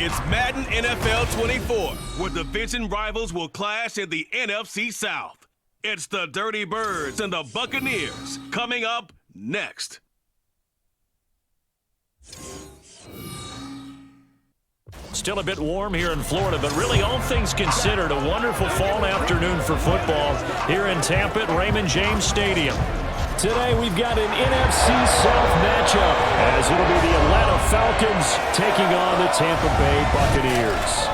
It's Madden NFL 24, where division rivals will clash in the NFC South. It's the Dirty Birds and the Buccaneers coming up next. Still a bit warm here in Florida, but really all things considered, a wonderful fall afternoon for football here in Tampa at Raymond James Stadium. Today we've got an NFC South matchup as it'll be the Atlanta Falcons taking on the Tampa Bay Buccaneers.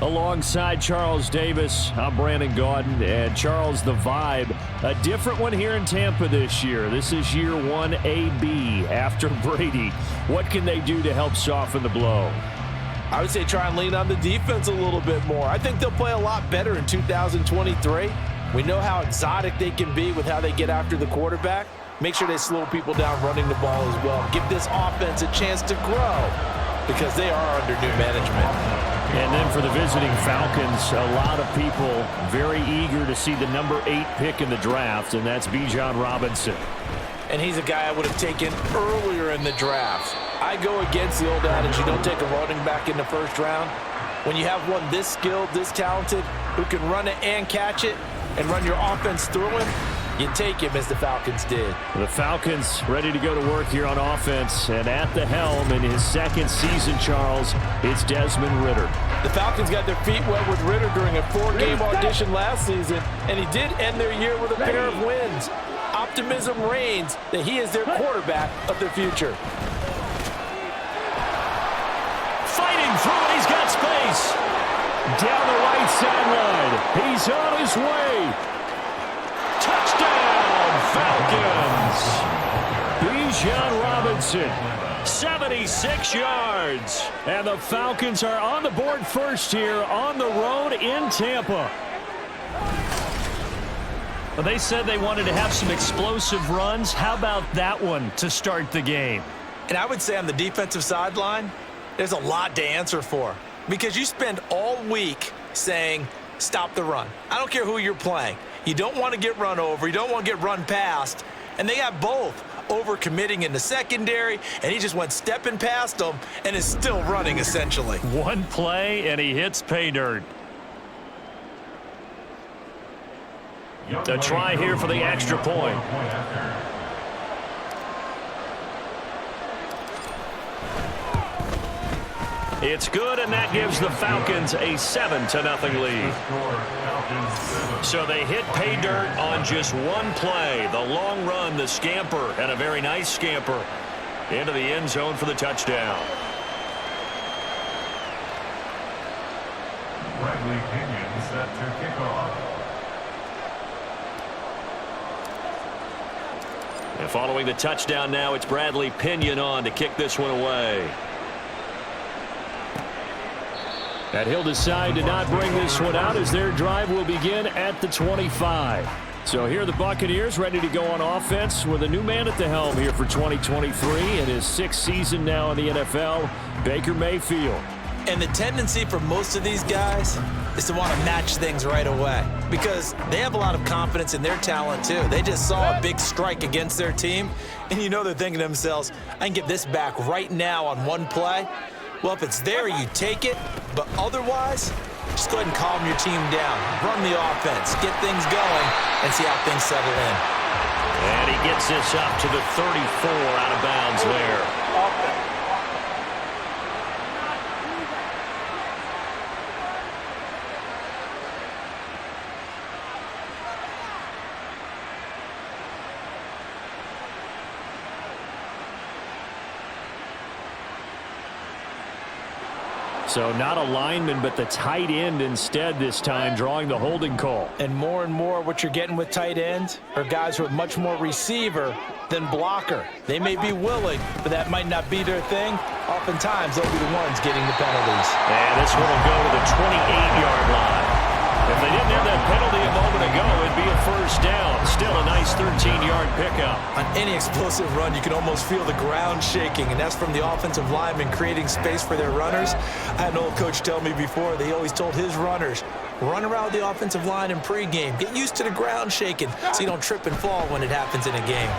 Alongside Charles Davis, I'm Brandon Gaudin, and Charles, the vibe, a different one here in Tampa this year. This is year 1 AB after Brady. What can they do to help soften the blow? I would say try and lean on the defense a little bit more. I think they'll play a lot better in 2023. We know how exotic they can be with how they get after the quarterback. Make sure they slow people down running the ball as well. Give this offense a chance to grow because they are under new management. And then for the visiting Falcons, a lot of people very eager to see the number 8 pick in the draft, and that's Bijan Robinson. And he's a guy I would have taken earlier in the draft. I go against the old adage, you don't take a running back in the first round. When you have one this skilled, this talented, who can run it and catch it, and run your offense through him, you take him as the Falcons did. The Falcons ready to go to work here on offense, and at the helm in his second season, Charles, it's Desmond Ridder. The Falcons got their feet wet with Ridder during a 4-game audition last season, and he did end their year with a pair of wins. Optimism reigns that he is their quarterback of the future. Fighting through, he's got space. Down the right sideline. He's on his way. Touchdown, Falcons. Bijan Robinson, 76 yards. And the Falcons are on the board first here on the road in Tampa. Well, they said they wanted to have some explosive runs. How about that one to start the game? And I would say on the defensive sideline, there's a lot to answer for. Because you spend all week saying, stop the run. I don't care who you're playing. You don't want to get run over. You don't want to get run past. And they have both. Over-committing in the secondary, and he just went stepping past them and is still running, essentially. One play, and he hits pay dirt. A try here for the extra point. It's good, and that gives the Falcons a 7-0 lead. So they hit pay dirt on just one play. The long run, the scamper, and a very nice scamper into the end zone for the touchdown. Bradley Pinion set to kick off. And following the touchdown now, it's Bradley Pinion on to kick this one away. And he'll decide to not bring this one out as their drive will begin at the 25. So here are the Buccaneers ready to go on offense with a new man at the helm here for 2023 in his 6th season now in the NFL, Baker Mayfield. And the tendency for most of these guys is to want to match things right away because they have a lot of confidence in their talent too. They just saw a big strike against their team, and you know they're thinking to themselves, I can get this back right now on one play. Well, if it's there, you take it, but otherwise, just go ahead and calm your team down. Run the offense, get things going, and see how things settle in. And he gets this up to the 34 out of bounds there. So not a lineman, but the tight end instead this time, drawing the holding call. And more what you're getting with tight ends are guys who are much more receiver than blocker. They may be willing, but that might not be their thing. Oftentimes, they'll be the ones getting the penalties. And this one will go to the 28-yard line. If they didn't have that penalty a moment ago, it'd be a first down. Still a nice 13-yard pickup. On any explosive run, you can almost feel the ground shaking, and that's from the offensive linemen creating space for their runners. I had an old coach tell me before, they always told his runners, run around the offensive line in pregame. Get used to the ground shaking so you don't trip and fall when it happens in a game.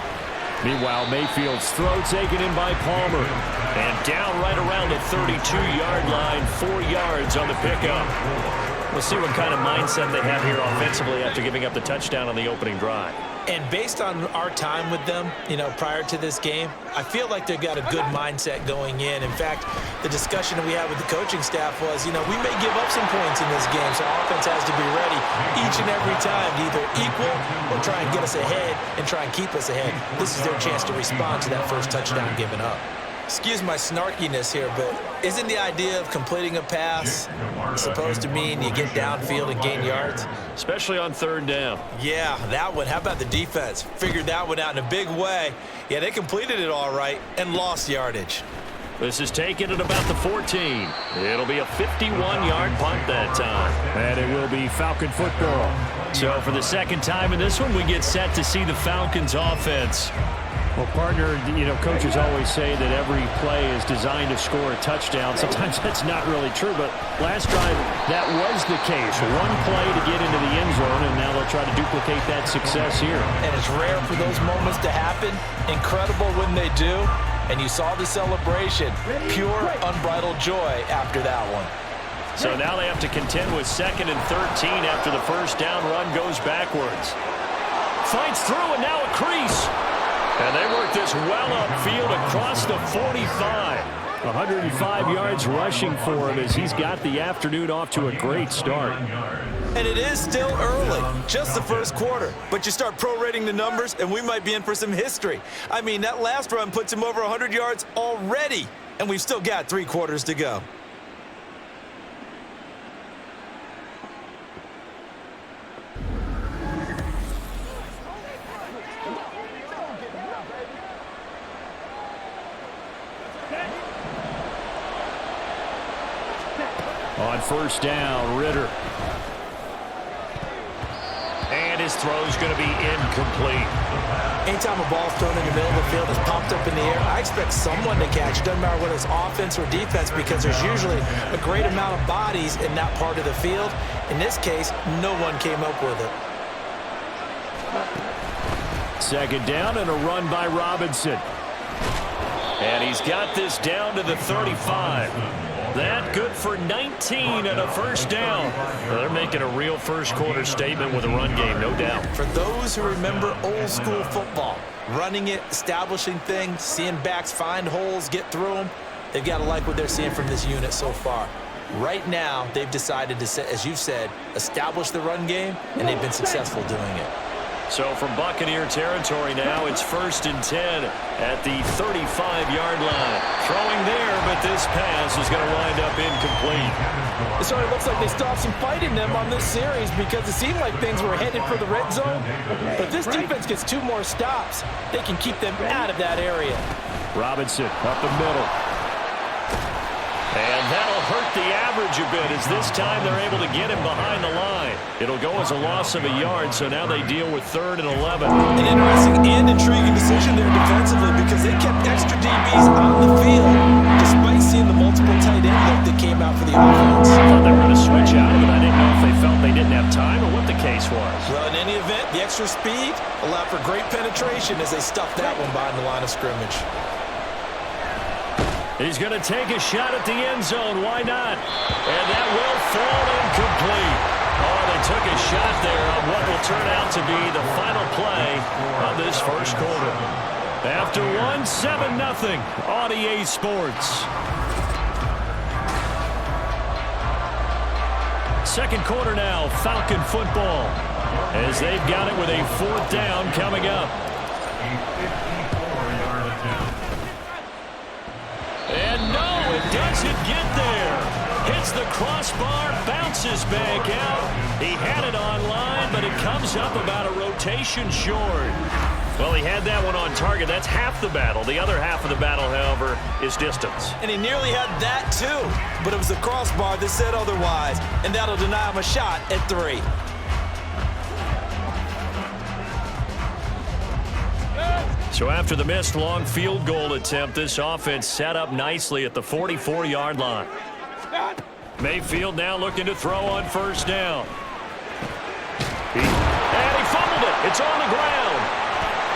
Meanwhile, Mayfield's throw taken in by Palmer. And down right around the 32-yard line, 4 yards on the pickup. We'll see what kind of mindset they have here offensively after giving up the touchdown on the opening drive. And based on our time with them, prior to this game, I feel like they've got a good mindset going in. In fact, the discussion that we had with the coaching staff was, we may give up some points in this game, so our offense has to be ready each and every time to either equal or try and get us ahead and try and keep us ahead. This is their chance to respond to that first touchdown given up. Excuse my snarkiness here, but isn't the idea of completing a pass supposed to mean you get downfield and gain yards? Especially on third down. Yeah, that one. How about the defense? Figured that one out in a big way. Yeah, they completed it all right and lost yardage. This is taken at about the 14. It'll be a 51-yard punt that time. And it will be Falcon football. So for the second time in this one, we get set to see the Falcons offense. Well, partner, coaches always say that every play is designed to score a touchdown. Sometimes that's not really true, but last drive, that was the case. One play to get into the end zone, and now they'll try to duplicate that success here. And it's rare for those moments to happen. Incredible when they do. And you saw the celebration. Pure, unbridled joy after that one. So now they have to contend with 2nd and 13 after the first down run goes backwards. Fights through, and now a crease. And they work this well upfield across the 45. 105 yards rushing for him as he's got the afternoon off to a great start. And it is still early, just the first quarter. But you start prorating the numbers, and we might be in for some history. I mean, that last run puts him over 100 yards already, and we've still got 3 quarters to go. On first down, Ritter. And his throw's going to be incomplete. Anytime a ball's thrown in the middle of the field, it's popped up in the air, I expect someone to catch. It doesn't matter whether it's offense or defense, because there's usually a great amount of bodies in that part of the field. In this case, no one came up with it. Second down and a run by Robinson. And he's got this down to the 35. That good for 19 and a first down. Well, they're making a real first quarter statement with a run game, no doubt. For those who remember old school football, running it, establishing things, seeing backs find holes, get through them, they've got to like what they're seeing from this unit so far. Right now, they've decided to, as you've said, establish the run game, and they've been successful doing it. So from Buccaneer territory now, it's 1st and 10 at the 35-yard line. Throwing there, but this pass is going to wind up incomplete. It sort of looks like they stopped some fight in them on this series because it seemed like things were headed for the red zone. But if this defense gets 2 more stops, they can keep them out of that area. Robinson up the middle. And that'll hurt the average a bit as this time they're able to get him behind the line. It'll go as a loss of a yard, so now they deal with 3rd and 11. An interesting and intriguing decision there defensively because they kept extra DBs on the field despite seeing the multiple tight end look that came out for the offense. I thought they were going to switch out of it. I didn't know if they felt they didn't have time or what the case was. Well, in any event, the extra speed allowed for great penetration as they stuffed that one behind the line of scrimmage. He's going to take a shot at the end zone. Why not? And that will fall incomplete. Oh, they took a shot there on what will turn out to be the final play of this first quarter. After 7-0 on EA Sports. Second quarter now, Falcon football, as they've got it with a 4th down coming up. And no, it doesn't get there. Hits the crossbar, bounces back out. He had it online, but it comes up about a rotation short. Well, he had that one on target. That's half the battle. The other half of the battle, however, is distance. And he nearly had that too, but it was the crossbar that said otherwise, and that'll deny him a shot at 3. So after the missed long field goal attempt, this offense set up nicely at the 44-yard line. Mayfield now looking to throw on first down. And he fumbled it. It's on the ground.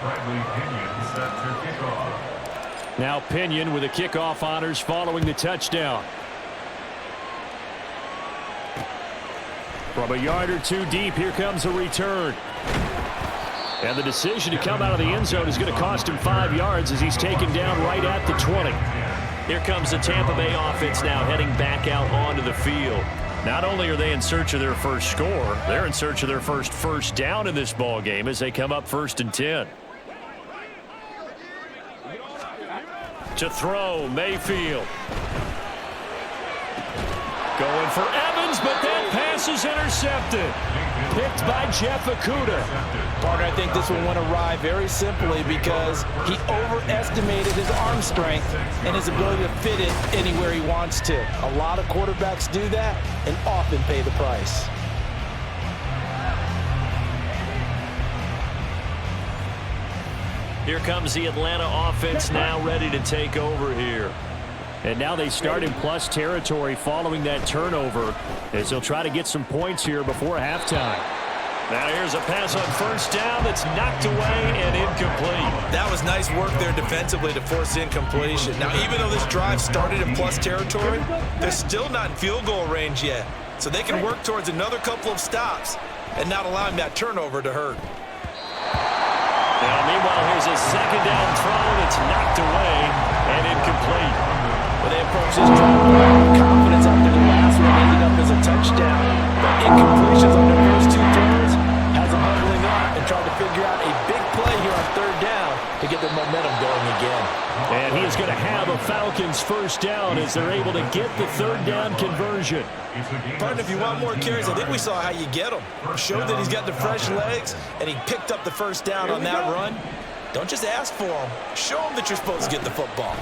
Bradley Pinion set to kickoff. Now Pinion with the kickoff honors following the touchdown. From a yard or two deep, here comes a return. And the decision to come out of the end zone is going to cost him 5 yards as he's taken down right at the 20. Here comes the Tampa Bay offense now heading back out onto the field. Not only are they in search of their first score, they're in search of their first down in this ball game as they come up 1st and 10. To throw, Mayfield. Going for Evans, but that pass is intercepted. Picked by Jeff Okudah. Partner, I think this one went awry very simply because he overestimated his arm strength and his ability to fit it anywhere he wants to. A lot of quarterbacks do that and often pay the price. Here comes the Atlanta offense now ready to take over here. And now they start in plus territory following that turnover as they'll try to get some points here before halftime. Now here's a pass on 1st down that's knocked away and incomplete. That was nice work there defensively to force incompletion. Now, even though this drive started in plus territory, they're still not in field goal range yet. So they can work towards another couple of stops and not allowing that turnover to hurt. Now, meanwhile, here's a 2nd down throw that's knocked away and incomplete. Well, they approach this drive with confidence after the last one ended up as a touchdown. But incompletions on their first 2 throws has them huddling up and trying to figure out a big play here on 3rd down to get their momentum going again. And he is going to have a Falcons 1st down as they're able to get the 3rd down conversion. Partner, if you want more carries, I think we saw how you get them. Showed that he's got the fresh legs, and he picked up the 1st down on that run. Don't just ask for them. Show them that you're supposed to get the football.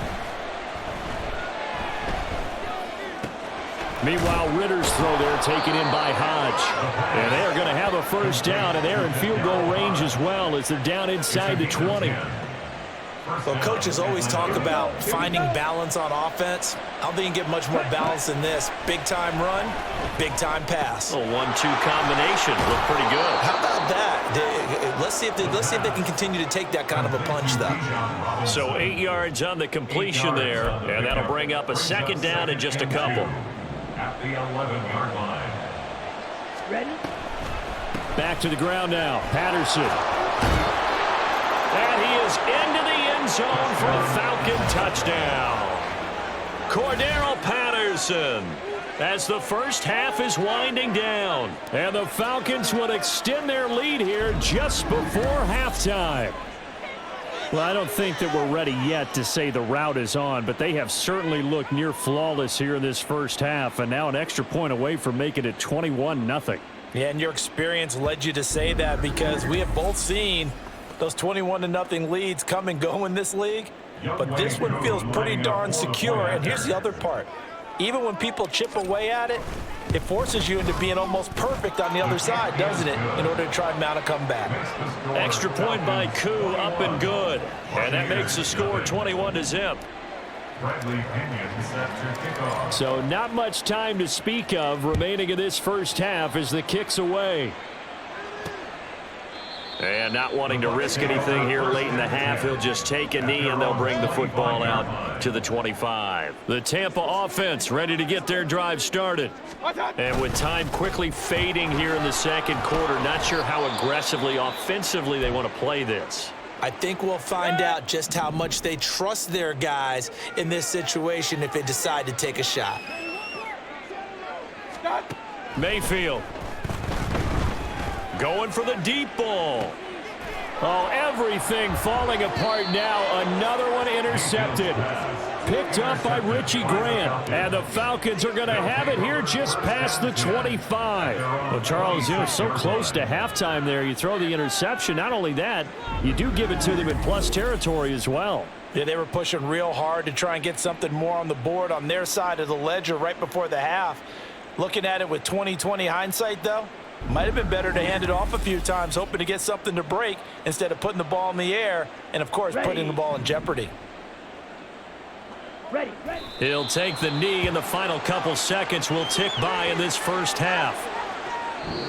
Meanwhile, Ritter's throw there taken in by Hodge. And they are going to have a 1st down, and they're in field goal range as well as they're down inside the 20. Well, coaches always talk about finding balance on offense. I don't think you can get much more balance than this. Big-time run, big-time pass. A 1-2 combination. Look pretty good. How about that? Let's see if they can continue to take that kind of a punch, though. So 8 yards on the completion there, and that'll bring up a 2nd down in just a couple. At the 11-yard line. Ready? Back to the ground now. Patterson. And he is into the end zone for a Falcon touchdown. Cordero Patterson as the first half is winding down. And the Falcons will extend their lead here just before halftime. Well, I don't think that we're ready yet to say the route is on, but they have certainly looked near flawless here in this first half, and now an extra point away from making it 21-0. Yeah, and your experience led you to say that because we have both seen those 21-0 leads come and go in this league, but this one feels pretty darn secure. And here's the other part. Even when people chip away at it, it forces you into being almost perfect on the other side, doesn't it, in order to try and mount a comeback. Extra point by Koo, up and good. And that makes the score 21-0. So not much time to speak of remaining in this first half as the kick's away. And not wanting to risk anything here late in the half, he'll just take a knee and they'll bring the football out to the 25. The Tampa offense ready to get their drive started. And with time quickly fading here in the second quarter, not sure how aggressively, offensively they want to play this. I think we'll find out just how much they trust their guys in this situation if they decide to take a shot. Mayfield. Going for the deep ball. Oh, everything falling apart now. Another one intercepted. Picked up by Richie Grant. And the Falcons are going to have it here just past the 25. Well, Charles, you're so close to halftime there. You throw the interception. Not only that, you do give it to them in plus territory as well. Yeah, they were pushing real hard to try and get something more on the board on their side of the ledger right before the half. Looking at it with 20/20 hindsight, though, might have been better to hand it off a few times, hoping to get something to break instead of putting the ball in the air and, of course, putting the ball in jeopardy. Ready. He'll take the knee, and the final couple seconds will tick by in this first half.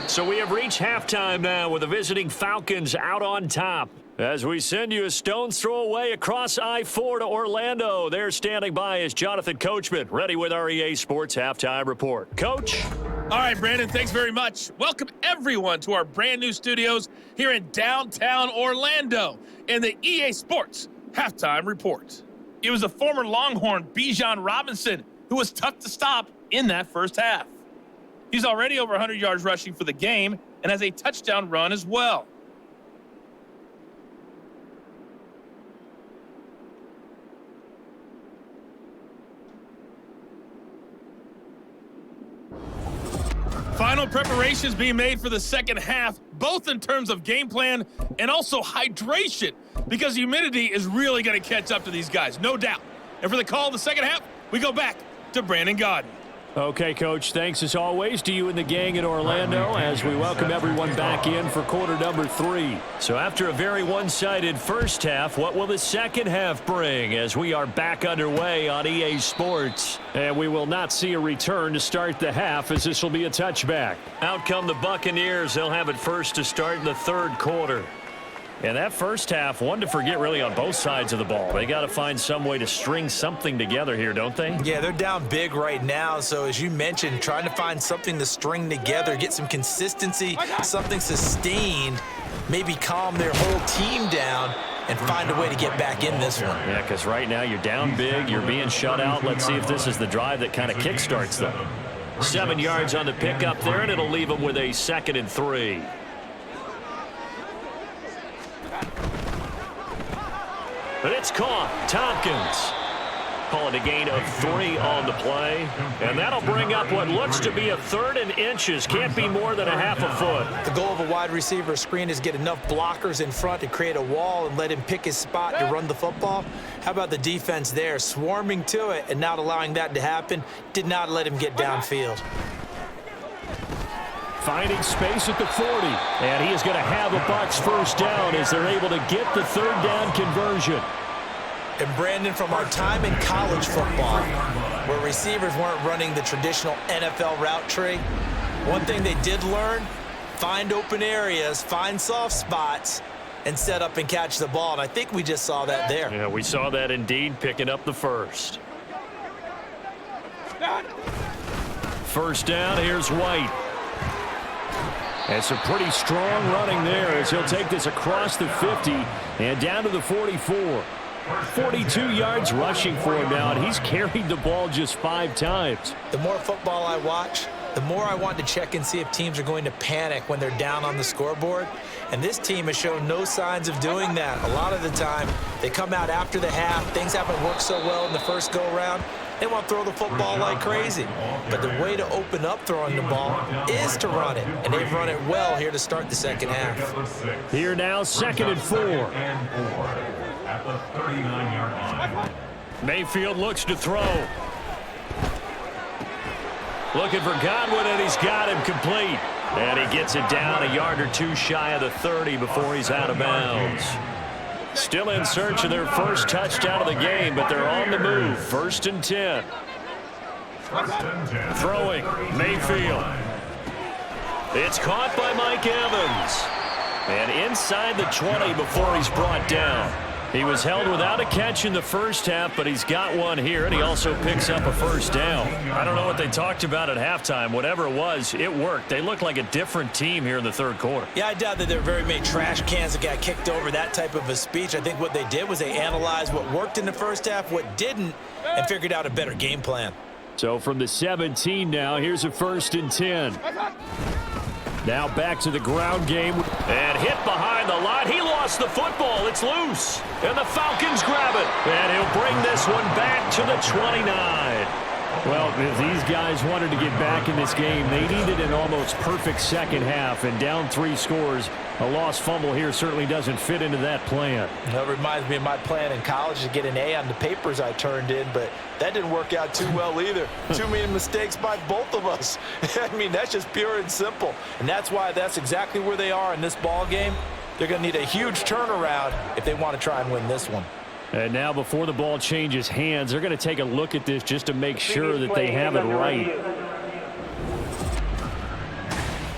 So we have reached halftime now with the visiting Falcons out on top. As we send you a stone's throw away across I-4 to Orlando. There standing by is Jonathan Coachman, ready with our EA Sports Halftime Report. Coach? All right, Brandon, thanks very much. Welcome, everyone, to our brand-new studios here in downtown Orlando in the EA Sports Halftime Report. It was the former Longhorn Bijan Robinson who was tough to stop in that first half. He's already over 100 yards rushing for the game and has a touchdown run as well. Final preparations being made for the second half, both in terms of game plan and also hydration, because humidity is really going to catch up to these guys, no doubt. And for the call of the second half, we go back to Brandon Gaudin. Okay, Coach, thanks as always to you and the gang in Orlando as we welcome everyone back in for quarter number 3. So after a very one-sided first half, what will the second half bring as we are back underway on EA Sports? And we will not see a return to start the half as this will be a touchback. Out come the Buccaneers. They'll have it first to start in the third quarter. And that first half, one to forget really on both sides of the ball. They got to find some way to string something together here, don't they? Yeah, they're down big right now. So as you mentioned, trying to find something to string together, get some consistency, something sustained, maybe calm their whole team down and find a way to get back in this one. Yeah, because right now you're down big, you're being shut out. Let's see if this is the drive that kind of kickstarts them. 7 yards on the pickup there, and it'll leave them with a 2nd and 3. But it's caught. Tompkins calling a gain of 3 on the play. And that'll bring up what looks to be a 3rd and inches. Can't be more than a half a foot. The goal of a wide receiver screen is get enough blockers in front to create a wall and let him pick his spot to run the football. How about the defense there, swarming to it and not allowing that to happen? Did not let him get downfield. Finding space at the 40. And he is going to have a Bucs first down as they're able to get the 3rd down conversion. And Brandon, from our time in college football, where receivers weren't running the traditional NFL route tree, one thing they did learn, find open areas, find soft spots, and set up and catch the ball. And I think we just saw that there. Yeah, we saw that indeed, picking up the first. First down, here's White. And some pretty strong running there as he'll take this across the 50 and down to the 44. 42 yards rushing for him now, and he's carried the ball just 5 times. The more football I watch, the more I want to check and see if teams are going to panic when they're down on the scoreboard. And this team has shown no signs of doing that. A lot of the time, they come out after the half. Things haven't worked so well in the first go-around. They want to throw the football like crazy. But the way to open up throwing the ball is to run it. And they've run it well here to start the second half. Here now, 2nd and 4. At the 39-yard line. Mayfield looks to throw. Looking for Godwin, and he's got him complete. And he gets it down a yard or 2 shy of the 30 before he's out of bounds. Still in search of their first touchdown of the game, but they're on the move. 1st and 10. Throwing, Mayfield. It's caught by Mike Evans. And inside the 20 before he's brought down. He was held without a catch in the first half, but he's got one here, and he also picks up a first down. I don't know what they talked about at halftime. Whatever it was, it worked. They look like a different team here in the third quarter. Yeah, I doubt that there were very many trash cans that got kicked over, that type of a speech. I think what they did was they analyzed what worked in the first half, what didn't, and figured out a better game plan. So from the 17 now, here's a 1st and 10. Now back to the ground game. And hit behind the line. He lost the football. It's loose. And the Falcons grab it. And he'll bring this one back to the 29. Well, if these guys wanted to get back in this game, they needed an almost perfect second half. And down 3 scores, a lost fumble here certainly doesn't fit into that plan. That reminds me of my plan in college to get an A on the papers I turned in, but that didn't work out too well either. Too many mistakes by both of us. I mean, that's just pure and simple. And that's why that's exactly where they are in this ball game. They're going to need a huge turnaround if they want to try and win this one. And now before the ball changes hands, they're going to take a look at this just to make sure that they have it right.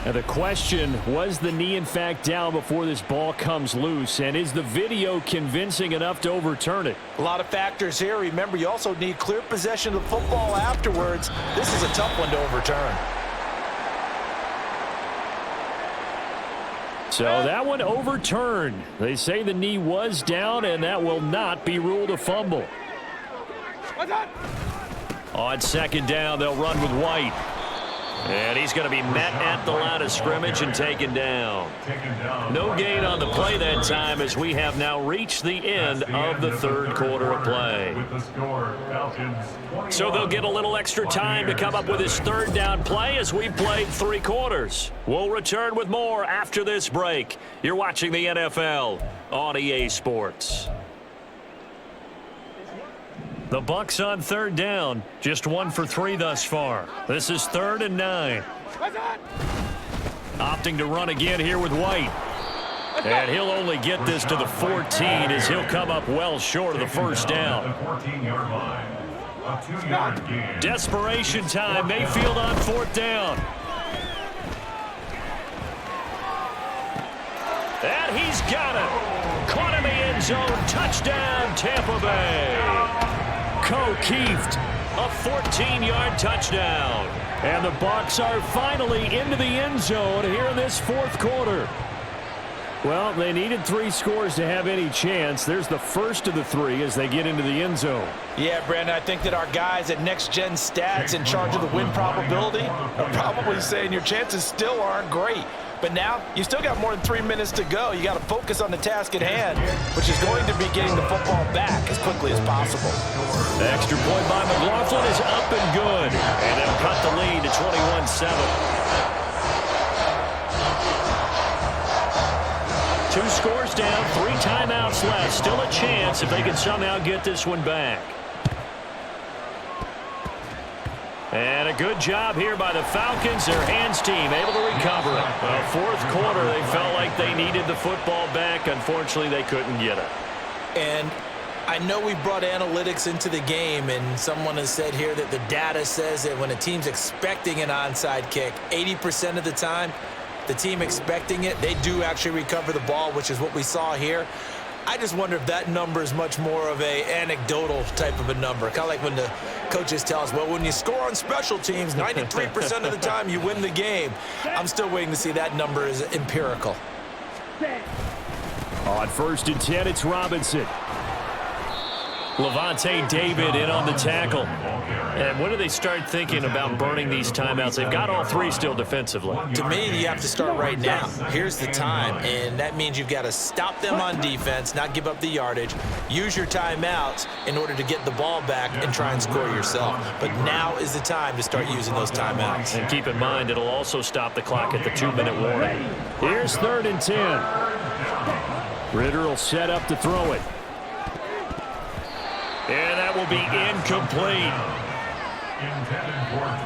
And the question, was the knee in fact down before this ball comes loose? And is the video convincing enough to overturn it? A lot of factors here. Remember, you also need clear possession of the football afterwards. This is a tough one to overturn. So that one overturned. They say the knee was down, and that will not be ruled a fumble. On second down, they'll run with White. And he's going to be met at the line of scrimmage and taken down. No gain on the play that time as we have now reached the end of the third quarter of play. So they'll get a little extra time to come up with his third down play as we played 3 quarters. We'll return with more after this break. You're watching the NFL on EA Sports. The Bucs on third down, just 1 for 3 thus far. This is 3rd and 9. Opting to run again here with White. And he'll only get this to the 14 as he'll come up well short of the first down. Desperation time, Mayfield on 4th down. And he's got it. Caught in the end zone, touchdown Tampa Bay. O'Keefe, a 14-yard touchdown. And the Bucs are finally into the end zone here in this 4th quarter. Well, they needed 3 scores to have any chance. There's the first of the 3 as they get into the end zone. Yeah, Brandon, I think that our guys at Next Gen Stats in charge of the win probability are probably saying your chances still aren't great. But now, you still got more than 3 minutes to go. You got to focus on the task at hand, which is going to be getting the football back as quickly as possible. The extra point by McLaughlin is up and good. And they'll cut the lead to 21-7. 2 scores down, 3 timeouts left. Still a chance if they can somehow get this one back. And a good job here by the Falcons, their hands team, able to recover it. Well, 4th quarter, they felt like they needed the football back. Unfortunately, they couldn't get it. And I know we brought analytics into the game, and someone has said here that the data says that when a team's expecting an onside kick, 80% of the time, the team expecting it, they do actually recover the ball, which is what we saw here. I just wonder if that number is much more of a anecdotal type of a number. Kind of like when the coaches tell us, well, when you score on special teams, 93% of the time you win the game. I'm still waiting to see that number is empirical. On 1st and 10, it's Robinson. Levante David in on the tackle. And when do they start thinking about burning these timeouts? They've got all 3 still defensively. To me, you have to start right now. Here's the time, and that means you've got to stop them on defense, not give up the yardage, use your timeouts in order to get the ball back and try and score yourself. But now is the time to start using those timeouts. And keep in mind, it'll also stop the clock at the 2-minute warning. Here's 3rd and 10. Ritter will set up to throw it. And that will be incomplete.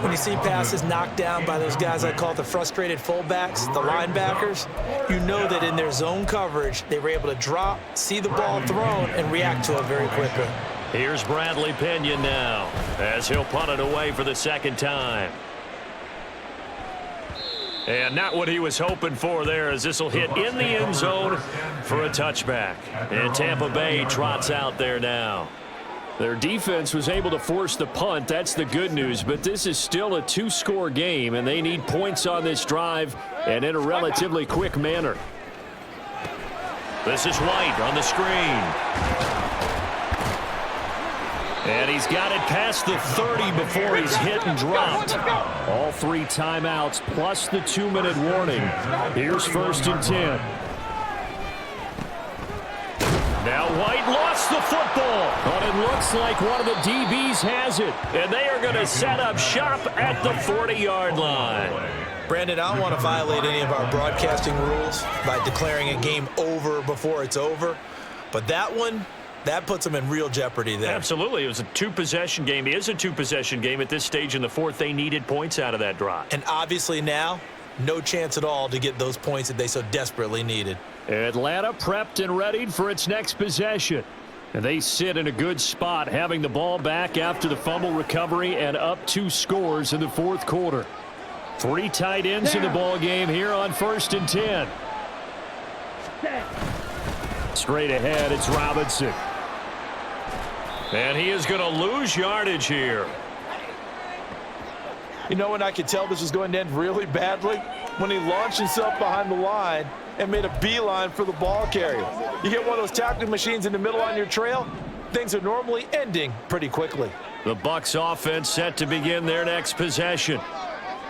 When you see passes knocked down by those guys I call the frustrated fullbacks, the linebackers, you know that in their zone coverage, they were able to drop, see the ball thrown, and react to it very quickly. Here's Bradley Pinion now as he'll punt it away for the 2nd time. And not what he was hoping for there, as this will hit in the end zone for a touchback. And Tampa Bay trots out there now. Their defense was able to force the punt. That's the good news. But this is still a 2-score game, and they need points on this drive and in a relatively quick manner. This is White on the screen. And he's got it past the 30 before he's hit and dropped. All 3 timeouts plus the 2-minute warning. Here's 1st and 10. Now White lost the football, but it looks like one of the DBs has it. And they are going to set up shop at the 40-yard line. Brandon, I don't want to violate any of our broadcasting rules by declaring a game over before it's over. But that one, that puts them in real jeopardy there. Absolutely. It was a 2-possession game. It is a 2-possession game at this stage in the 4th. They needed points out of that drive. And obviously now, no chance at all to get those points that they so desperately needed. Atlanta prepped and readied for its next possession. And they sit in a good spot, having the ball back after the fumble recovery and up 2 scores in the 4th quarter. Three tight ends in the ball game here on 1st and 10. Straight ahead, it's Robinson. And he is going to lose yardage here. You know when I could tell this was going to end really badly? When he launched himself behind the line and made a beeline for the ball carrier. You get one of those tackling machines in the middle on your trail, things are normally ending pretty quickly. The Bucs offense set to begin their next possession.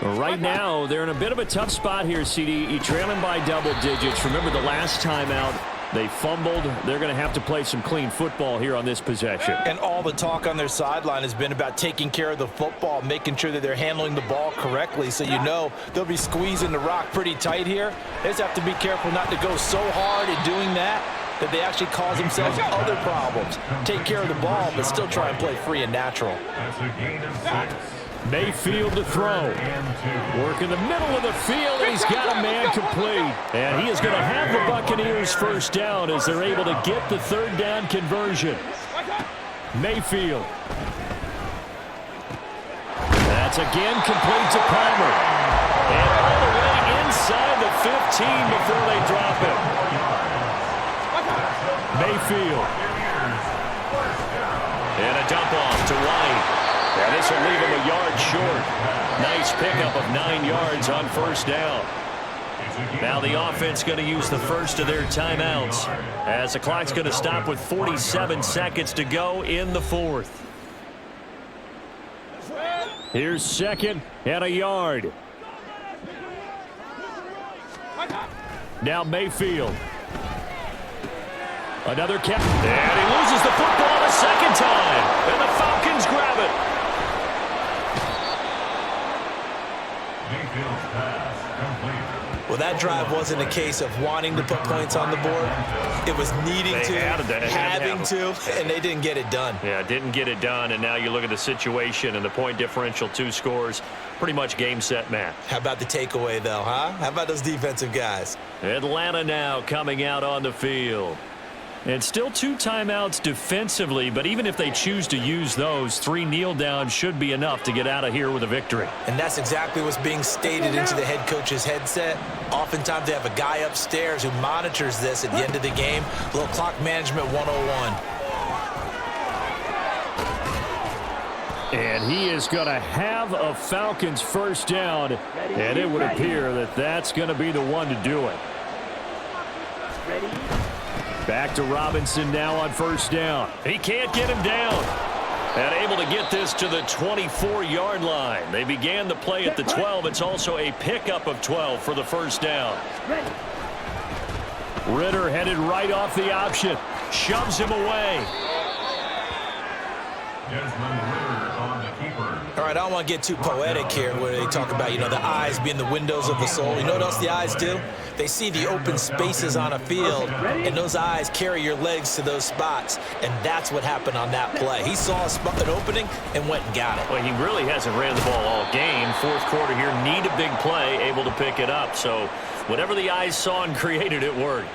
Right now, they're in a bit of a tough spot here, CD. Trailing by double digits. Remember the last time out, they fumbled. They're going to have to play some clean football here on this possession. And all the talk on their sideline has been about taking care of the football, making sure that they're handling the ball correctly. So you know they'll be squeezing the rock pretty tight here. They just have to be careful not to go so hard in doing that they actually cause themselves other problems. Take care of the ball, but still try and play free and natural. That's a gain of 6. Mayfield to throw. Work in the middle of the field, and he's got a man complete. And he is going to have the Buccaneers first down as they're able to get the third down conversion. Mayfield. That's again complete to Palmer. And all the way inside the 15 before they drop it. Mayfield. And a dump off to White. And this will leave him a yard short. Nice pickup of 9 yards on first down. Now the offense going to use the first of their timeouts as the clock's going to stop with 47 seconds to go in the fourth. Here's 2nd and a yard. Now Mayfield. Another catch. And he loses the football a second time. And the Falcons grab it. Well, that drive wasn't a case of wanting to put points on the board. It was needing to, having to, and they didn't get it done. Yeah, didn't get it done, and now you look at the situation and the point differential, 2 scores, pretty much game, set, match. How about the takeaway, though, huh? How about those defensive guys? Atlanta now coming out on the field. And still 2 timeouts defensively, but even if they choose to use those, 3 kneel downs should be enough to get out of here with a victory. And that's exactly what's being stated into the head coach's headset. Oftentimes they have a guy upstairs who monitors this at the end of the game. A little clock management 101. And he is going to have a Falcons first down, and it would appear that that's going to be the one to do it. Back to Robinson now on first down. He can't get him down. And able to get this to the 24-yard line. They began the play at the 12. It's also a pickup of 12 for the first down. Ritter headed right off the option. Shoves him away. All right, I don't want to get too poetic here where they talk about, the eyes being the windows of the soul. You know what else the eyes do? They see the open spaces on a field, and those eyes carry your legs to those spots, and that's what happened on that play. He saw an opening and went and got it. Well, he really hasn't ran the ball all game. Fourth quarter here, need a big play, able to pick it up. So whatever the eyes saw and created, it worked.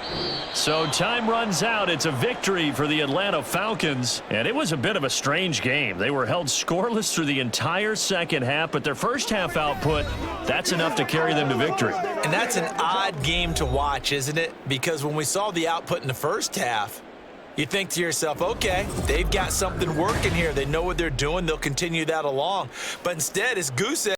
So time runs out. It's a victory for the Atlanta Falcons, and it was a bit of a strange game. They were held scoreless through the entire second half, but their first half output, that's enough to carry them to victory. And that's an odd game to watch, isn't it? Because when we saw the output in the first half, you think to yourself, okay, they've got something working here. They know what they're doing. They'll continue that along. But instead, as Goose said,